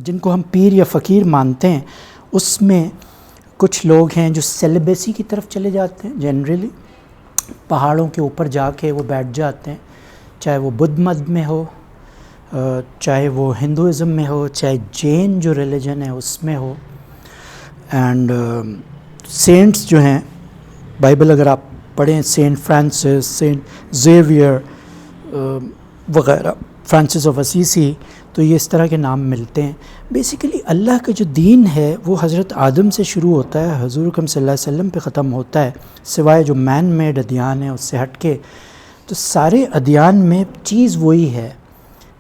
جن کو ہم پیر یا فقیر مانتے ہیں اس میں کچھ لوگ ہیں جو سیلیبیسی کی طرف چلے جاتے ہیں، جنرلی پہاڑوں کے اوپر جا کے وہ بیٹھ جاتے ہیں، چاہے وہ بدھ مت میں ہو، چاہے وہ ہندوازم میں ہو، چاہے جین جو ریلیجن ہے اس میں ہو. اینڈ سینٹس جو ہیں بائبل اگر آپ پڑھیں، سینٹ فرانسس، سینٹ زیویئر وغیرہ، فرانسس آف اسیسی، تو یہ اس طرح کے نام ملتے ہیں. بیسیکلی اللہ کا جو دین ہے وہ حضرت آدم سے شروع ہوتا ہے، حضور اکرم صلی اللہ علیہ وسلم پہ ختم ہوتا ہے، سوائے جو مین میڈ ادیان ہیں اس سے ہٹ کے. تو سارے ادیان میں چیز وہی ہے،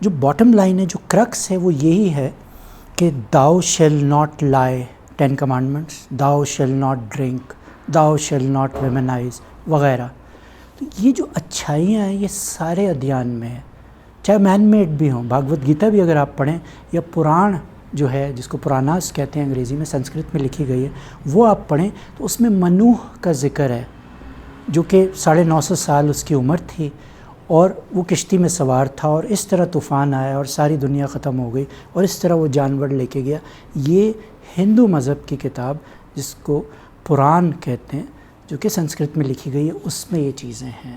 جو باٹم لائن ہے، جو کرکس ہے وہ یہی ہے کہ thou shall not lie، 10 commandments، thou shall not drink، thou shall not womanize وغیرہ. تو یہ جو اچھائیاں ہیں یہ سارے ادیان میں ہیں، چاہے مین میڈ بھی ہوں. بھاگوت گیتا بھی اگر آپ پڑھیں، یا پران جو ہے جس کو پراناس کہتے ہیں انگریزی میں، سنسکرت میں لکھی گئی ہے، وہ آپ پڑھیں تو اس میں منوح کا ذکر ہے، جو کہ 950 سال اس کی عمر تھی اور وہ کشتی میں سوار تھا اور اس طرح طوفان آیا اور ساری دنیا ختم ہو گئی اور اس طرح وہ جانور لے کے گیا. یہ ہندو مذہب کی کتاب جس کو پران کہتے ہیں، جو کہ سنسکرت میں لکھی گئی ہے، اس میں یہ چیزیں ہیں.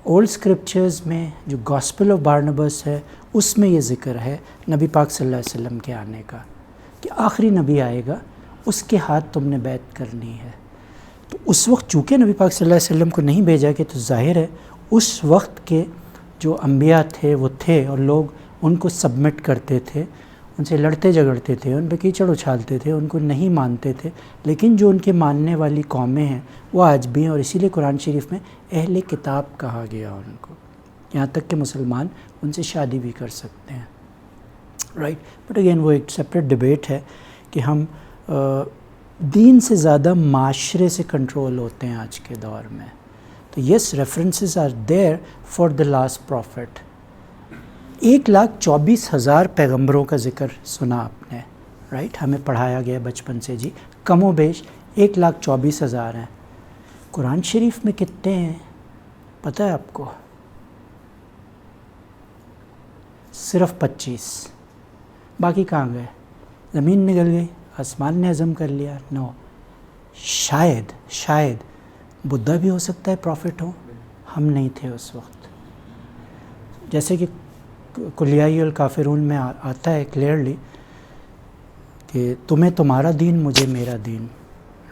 اولڈ اسکرپچرز میں جو گاسپل آف بارنبس ہے اس میں یہ ذکر ہے نبی پاک صلی اللہ علیہ وسلم کے آنے کا، کہ آخری نبی آئے گا، اس کے ہاتھ تم نے بیعت کرنی ہے. تو اس وقت چونکہ نبی پاک صلی اللہ علیہ وسلم کو نہیں بھیجا کہ تو ظاہر ہے اس وقت کے جو انبیاء تھے وہ تھے اور لوگ ان کو سبمٹ کرتے تھے، ان سے لڑتے جھگڑتے تھے، ان پہ کیچڑ اچھالتے تھے، ان کو نہیں مانتے تھے. لیکن جو ان کے ماننے والی قومیں ہیں وہ آج بھی ہیں، اور اسی لیے قرآن شریف میں اہل کتاب کہا گیا ان کو، یہاں تک کہ مسلمان ان سے شادی بھی کر سکتے ہیں. رائٹ. بٹ اگین وہ ایک سیپریٹ ڈبیٹ ہے کہ ہم دین سے زیادہ معاشرے سے کنٹرول ہوتے ہیں آج کے دور میں. تو yes, references are there for the last prophet. 1,24,000 پیغمبروں کا ذکر سنا آپ نے، رائٹ، ہمیں پڑھایا گیا بچپن سے جی، کم و بیش 1,24,000 ہیں. قرآن شریف میں کتنے ہیں پتہ ہے آپ کو؟ صرف 25. باقی کہاں گئے؟ زمین نگل گئی، آسمان نے ہضم کر لیا؟ نو. شاید بدھا بھی ہو سکتا ہے پروفٹ ہو، ہم نہیں تھے اس وقت. جیسے کہ کلیائی الکافرون میں آتا ہے کلیئرلی کہ تمہیں تمہارا دین، مجھے میرا دین.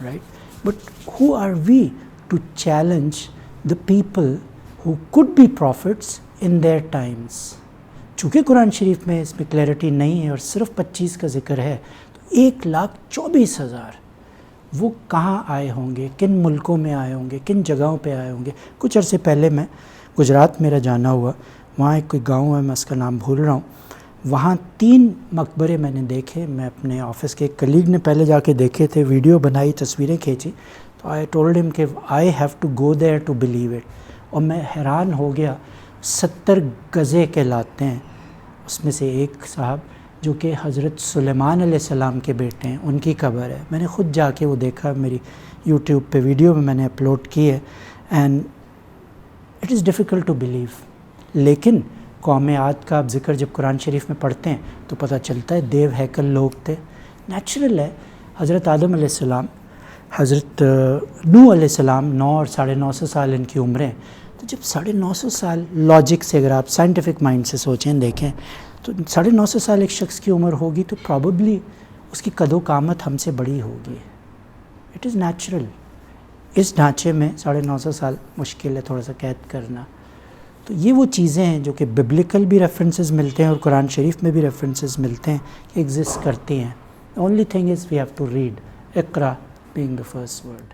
Right. But who are we to challenge the people who could be prophets in their times? چونکہ قرآن شریف میں اس میں کلیئرٹی نہیں ہے اور صرف 25 کا ذکر ہے، تو 1,24,000 وہ کہاں آئے ہوں گے، کن ملکوں میں آئے ہوں گے، کن جگہوں پہ آئے ہوں گے. کچھ عرصے پہلے میں گجرات میرا جانا ہوا، وہاں ایک کوئی گاؤں ہے، میں اس کا نام بھول رہا ہوں، وہاں 3 مقبرے میں نے دیکھے. میں اپنے آفس کے ایک کلیگ نے پہلے جا کے دیکھے تھے، ویڈیو بنائی، تصویریں کھینچی، تو آئی ٹولڈ ہم کہ I have to go there to believe it. اور میں حیران ہو گیا. 70 گزے کہلاتے ہیں. اس میں سے ایک صاحب جو کہ حضرت سلیمان علیہ السلام کے بیٹے ہیں، ان کی قبر ہے. میں نے خود جا کے وہ دیکھا، میری یوٹیوب پہ ویڈیو میں نے اپلوڈ کی ہے. And it is difficult to believe. لیکن قوم عاد کا آپ ذکر جب قرآن شریف میں پڑھتے ہیں تو پتہ چلتا ہے دیو ہیکل لوگ تھے. نیچرل ہے، حضرت آدم علیہ السلام، حضرت نوح علیہ السلام، 9 اور 950 سال ان کی عمریں. تو جب 950 سال لاجک سے، اگر آپ سائنٹیفک مائنڈ سے سوچیں دیکھیں، تو 950 سال ایک شخص کی عمر ہوگی تو پرابیبلی اس کی قد و قامت ہم سے بڑی ہوگی. It is natural. اس ڈھانچے میں 950 سال مشکل ہے تھوڑا سا قید کرنا. تو یہ وہ چیزیں ہیں جو کہ ببلیکل بھی ریفرنسز ملتے ہیں اور قرآن شریف میں بھی ریفرنسز ملتے ہیں کہ ایگزسٹ کرتی ہیں. Only thing is we have to read. اقرا being the first word.